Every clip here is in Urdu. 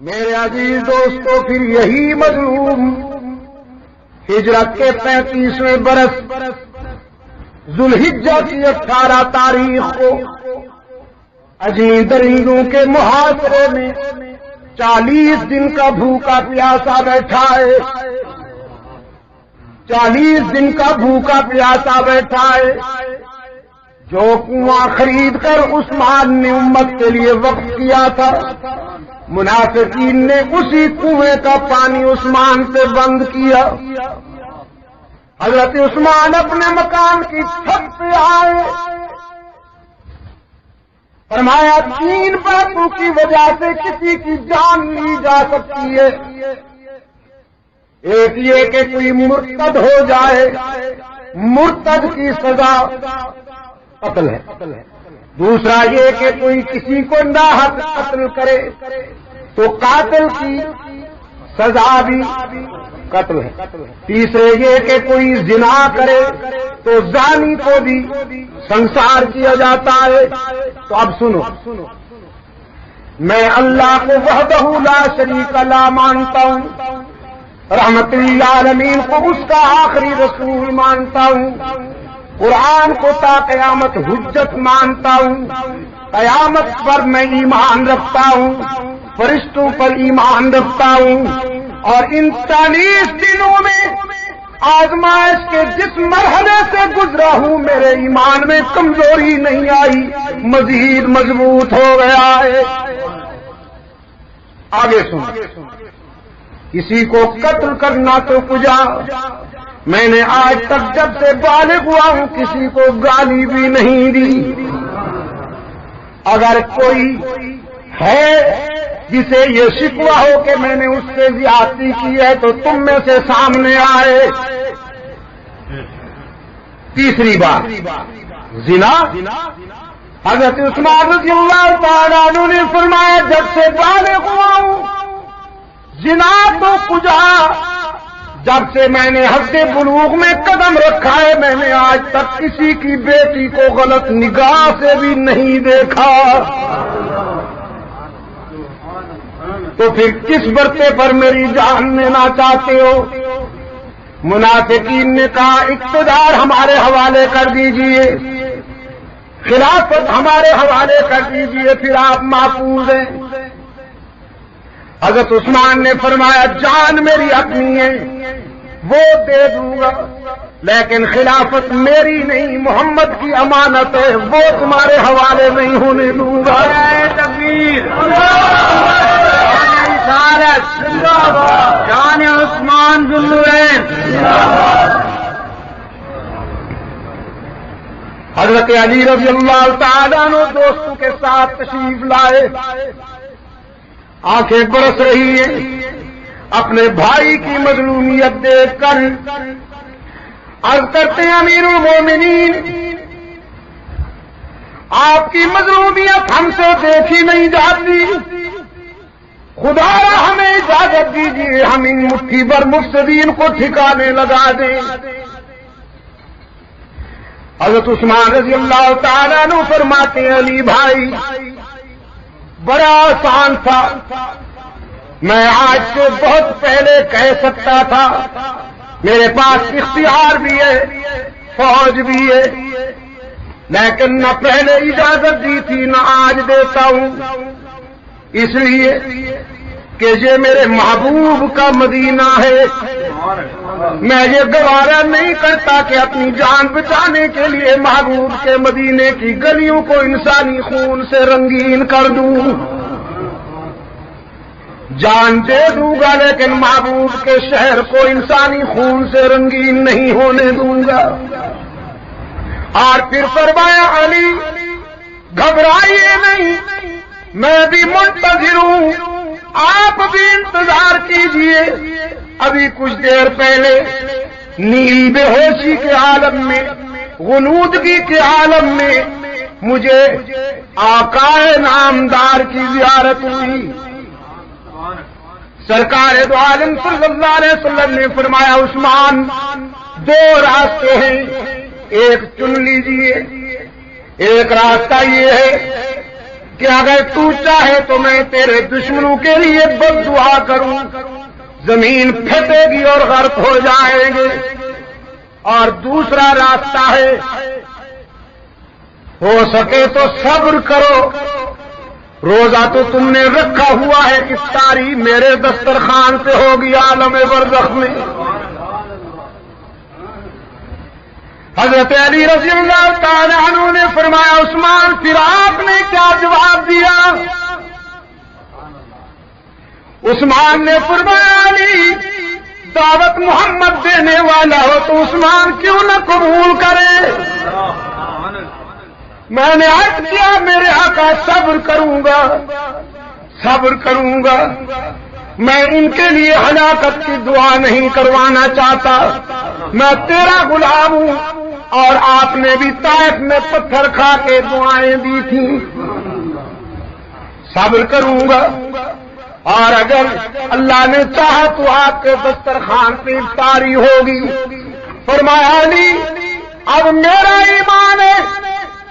میرے عزیز دوستو، پھر یہی مظلوم ہجرت کے 35ویں برس ذوالحجہ کی 18 تاریخ کو اجمی درندوں کے محاصرے میں 40 دن کا بھوکا پیاسا بیٹھا ہے، 40 دن کا بھوکا پیاسا بیٹھا ہے۔ جو کنواں خرید کر عثمان نے امت کے لیے وقف کیا تھا، منافقین نے اسی کنویں کا پانی عثمان پہ بند کیا۔ حضرت عثمان اپنے مکان کی چھت پہ آئے، فرمایا 3 باتوں کی وجہ سے کسی کی جان لی جا سکتی ہے۔ ایک یہ کہ کوئی مرتد ہو جائے، مرتد کی سزا قتل ہے۔ دوسرا یہ کہ کوئی کسی کو ناحق قتل کرے تو قاتل کی سزا بھی قتل ہے۔ تیسرے یہ کہ کوئی زنا کرے تو زانی کو بھی سنسار کیا جاتا ہے۔ تو اب سنو، میں اللہ کو وحدہ لا شریک لا مانتا ہوں، رحمت للعالمین کو اس کا آخری رسول مانتا ہوں، قرآن کو تا قیامت حجت مانتا ہوں، قیامت پر میں ایمان رکھتا ہوں، فرشتوں پر ایمان رکھتا ہوں، اور ان 40 دنوں میں آزمائش کے جس مرحلے سے گزرا ہوں میرے ایمان میں کمزوری نہیں آئی، مزید مضبوط ہو گیا ہے۔ آگے سن، کسی کو قتل کرنا تو کجا، میں نے آج تک جب سے بالغ ہوا ہوں کسی کو گالی بھی نہیں دی۔ اگر کوئی ہے جسے یہ شکوہ ہو کہ میں نے اس سے زیادتی کی ہے تو تم میں سے سامنے آئے۔ تیسری بات، زنا۔ حضرت عثمان رضی اللہ تعالیٰ عنہ نے فرمایا جب سے بالغ ہوا ہوں زنا تو کجا، جب سے میں نے حد بلوغ میں قدم رکھا ہے میں نے آج تک کسی کی بیٹی کو غلط نگاہ سے بھی نہیں دیکھا۔ تو پھر کس برتے پر میری جان لینا چاہتے ہو؟ منافقین نے کہا اقتدار ہمارے حوالے کر دیجئے، خلافت ہمارے حوالے کر دیجئے، پھر آپ محفوظ ہیں۔ حضرت عثمان نے فرمایا جان میری اپنی ہے وہ دے دوں گا، لیکن خلافت میری نہیں، محمد کی امانت ہے، وہ تمہارے حوالے نہیں ہونے دوں گا۔ تکبیر، جان عثمان ذوالنورین۔ حضرت علی رضی اللہ تعالیٰ عنہ دوستوں کے ساتھ تشریف لائے، آنکھیں برس رہی ہیں اپنے بھائی کی مظلومیت دیکھ کر۔ عرض کرتے ہیں امیر المومنین آپ کی مظلومیت ہم سے دیکھی نہیں جاتی، خدا ہمیں اجازت دیجیے ہم ان مٹھی بھر مفسدین کو ٹھکانے لگا دیں۔ حضرت عثمان رضی اللہ تعالیٰ عنہ فرماتے ہیں علی بھائی بڑا آسان تھا، میں آج سے بہت پہلے کہہ سکتا تھا، میرے پاس اختیار بھی ہے، فوج بھی ہے، لیکن نہ پہلے اجازت دی تھی نہ آج دیتا ہوں، اس لیے کہ یہ میرے محبوب کا مدینہ ہے، میں یہ گوارا نہیں کرتا کہ اپنی جان بچانے کے لیے محبوب کے مدینے کی گلیوں کو انسانی خون سے رنگین کر دوں، جان دے دوں گا لیکن محبوب کے شہر کو انسانی خون سے رنگین نہیں ہونے دوں گا۔ اور پھر فرمایا علی گھبرائیے نہیں، میں بھی منتظر ہوں، آپ بھی انتظار کیجئے۔ ابھی کچھ دیر پہلے نیل بے ہوشی کے عالم میں، غنودگی کے عالم میں مجھے آقا نامدار کی زیارت ہوئی۔ سرکار دو عالم صلی اللہ علیہ وسلم نے فرمایا عثمان 2 راستے ہیں، ایک چن لیجئے، ایک راستہ یہ ہے کہ اگر تو چاہے تو میں تیرے دشمنوں کے لیے بد دعا کروں، زمین پھٹے گی اور غرق ہو جائیں گے۔ اور دوسرا راستہ ہے، ہو سکے تو صبر کرو، روزہ تو تم نے رکھا ہوا ہے، افطاری میرے دسترخوان سے ہوگی عالم برزخ میں۔ حضرت علی رضی اللہ تعالی عنہ نے فرمایا، عثمان پھر آپ نے کیا جواب دیا؟ عثمان نے فرمایا، علی دعوت محمد دینے والا ہو تو عثمان کیوں نہ قبول کرے؟ میں نے عرض کیا، میرے آقا صبر کروں گا، صبر کروں گا، میں ان کے لیے ہلاکت کی دعا نہیں کروانا چاہتا، میں تیرا غلام ہوں، اور آپ نے بھی طائف میں پتھر کھا کے دعائیں دی تھیں، صبر کروں گا، اور اگر اللہ نے چاہا تو آپ کے دسترخوان پہ افطاری ہوگی۔ فرمایا، علی اب میرا ایمان ہے،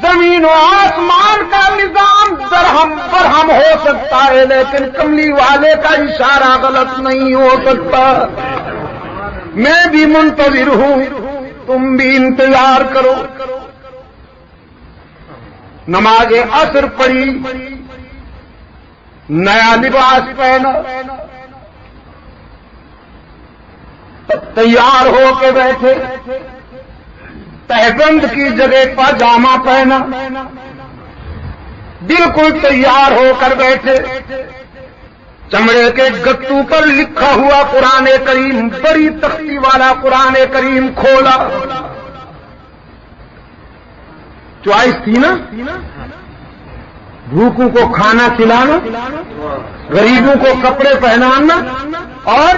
زمین و آسمان کا نظام درہم برہم ہو سکتا ہے، لیکن کملی والے کا اشارہ غلط نہیں ہو سکتا۔ میں بھی منتظر ہوں، تم بھی انتظار کرو۔ نماز عصر پڑھی، نیا لباس پہنا، تیار ہو کے بیٹھے، تہبند کی جگہ پاجامہ پہنا، بالکل تیار ہو کر بیٹھے، چمڑے کے گتو پر لکھا ہوا قرآن کریم، بڑی تختی والا قرآن کریم کھولا۔ چوائس تھی نا، بھوکوں کو کھانا کھلانا، غریبوں کو کپڑے پہنانا، اور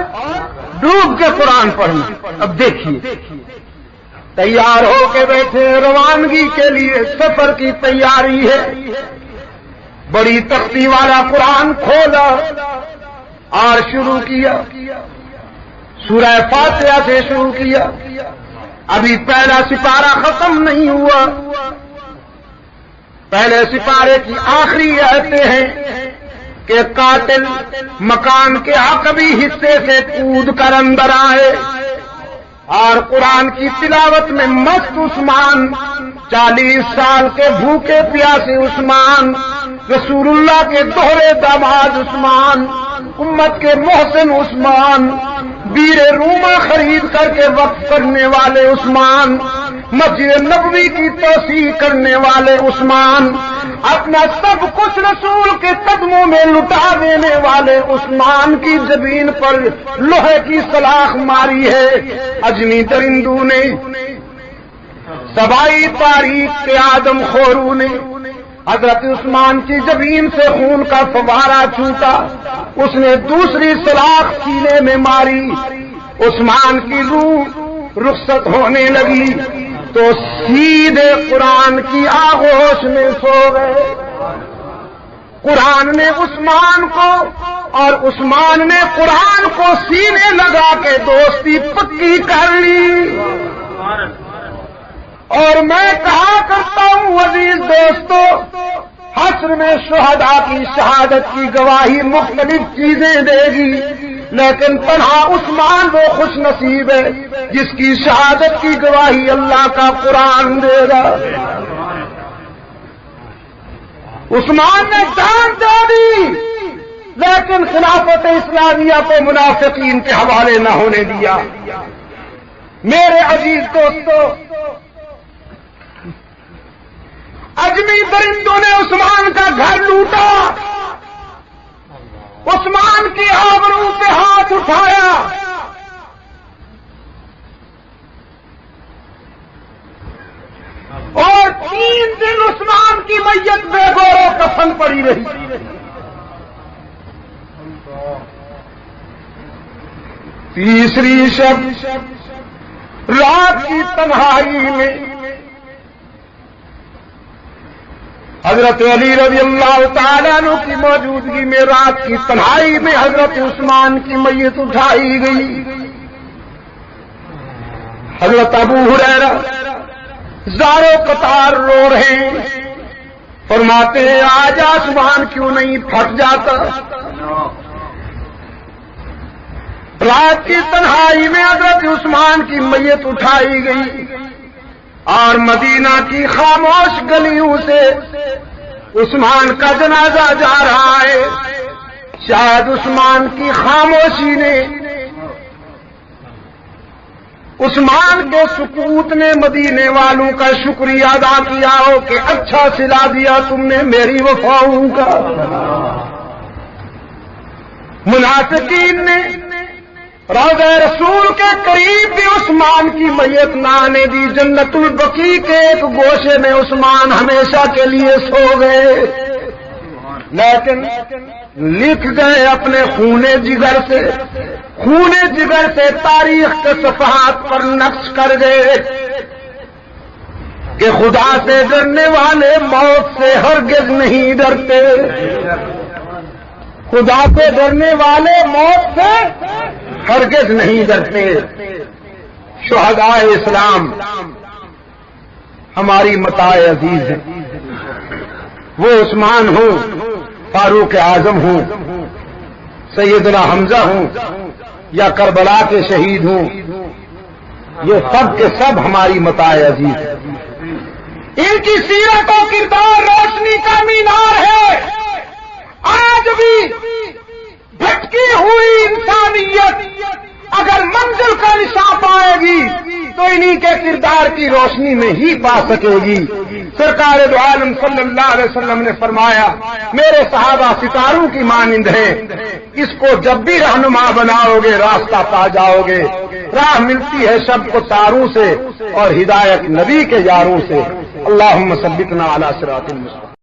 ڈوب کے قرآن پڑھنا۔ اب دیکھیے، تیار ہو کے بیٹھے، روانگی کے لیے سفر کی تیاری ہے، بڑی تختی والا قرآن کھولا اور شروع کیا، سورہ فاتحہ سے شروع کیا۔ ابھی پہلا سپارہ ختم نہیں ہوا، پہلے سپارے کی آخری آیتیں ہیں کہ قاتل مکان کے عقبی حصے سے کود کر اندر آئے، اور قرآن کی تلاوت میں مست عثمان، 40 سال کے بھوکے پیاسے عثمان، رسول اللہ کے دوہرے داماد عثمان، امت کے محسن عثمان، بیر روما خرید کر کے وقف کرنے والے عثمان، مسجد نبوی کی توسیع کرنے والے عثمان، اپنا سب کچھ رسول کے قدموں میں لٹا دینے والے عثمان کی زمین پر لوہے کی سلاخ ماری ہے۔ اجنی درندوں نے، سبائی تاریخ کے آدم خوروں نے حضرت عثمان کی زمین سے خون کا فوارہ چھوٹا، اس نے دوسری سلاخ سینے میں ماری، عثمان کی روح رخصت ہونے لگی تو سیدھے قرآن کی آغوش میں سو گئے۔ قرآن نے عثمان کو اور عثمان نے قرآن کو سینے لگا کے دوستی پکی کر لی۔ اور میں کہا کرتا ہوں عزیز دوستو، حشر میں شہداء کی شہادت کی گواہی مختلف چیزیں دے گی، لیکن تنہا عثمان وہ خوش نصیب ہے جس کی شہادت کی گواہی اللہ کا قرآن دے گا۔ عثمان نے جان دے دی، لیکن خلافت اسلامیہ کو منافقین کے حوالے نہ ہونے دیا۔ میرے عزیز دوستو، اجمی درندوں نے عثمان کا گھر لوٹا، عثمان کی آبرو پہ ہاتھ اٹھایا، اور 3 دن عثمان کی میت بے گور و کفن پڑی رہی۔ تیسری شب رات کی تنہائی میں حضرت علی رضی اللہ تعالیٰ عنہ کی موجودگی میں رات کی تنہائی میں حضرت عثمان کی میت اٹھائی گئی۔ حضرت ابو ہریرہ زارو قطار رو رہے ہیں، فرماتے ہیں آج آسمان کیوں نہیں پھٹ جاتا؟ رات کی تنہائی میں حضرت عثمان کی میت اٹھائی گئی اور مدینہ کی خاموش گلیوں سے عثمان کا جنازہ جا رہا ہے۔ شاید عثمان کی خاموشی نے، عثمان کے سکوت نے مدینے والوں کا شکریہ ادا کیا ہو کہ اچھا سلا دیا تم نے میری وفاؤں کا۔ منافقین نے روضہ رسول کے قریب بھی عثمان کی میت نہ آنے دی۔ جنت البقیع کے ایک گوشے میں عثمان ہمیشہ کے لیے سو گئے، لیکن لکھ گئے اپنے خونے جگر سے تاریخ کے صفحات پر نقش کر گئے کہ خدا سے ڈرنے والے موت سے ہرگز نہیں ڈرتے، خدا سے ڈرنے والے موت سے ہرگز نہیں ڈرتے۔ شہداء اسلام ہماری متاع عزیز ہیں، وہ عثمان ہوں، فاروق اعظم ہوں، سیدنا حمزہ ہوں یا کربلا کے شہید ہوں، یہ سب کے سب ہماری متاع عزیز ہیں۔ ان کی سیرت و کردار روشنی کا مینار ہے۔ آج بھی بھٹکی ہوئی انسانیت اگر منزل کا نشان پائے گی تو انہی کے کردار کی روشنی میں ہی پا سکے گی۔ سرکار دو عالم صلی اللہ علیہ وسلم نے فرمایا میرے صحابہ ستاروں کی مانند ہیں، اس کو جب بھی رہنما بناؤ گے راستہ پا جاؤ گے۔ راہ ملتی ہے سب کو تاروں سے اور ہدایت نبی کے یاروں سے۔ اللہم ثبتنا علی صراط المستقیم۔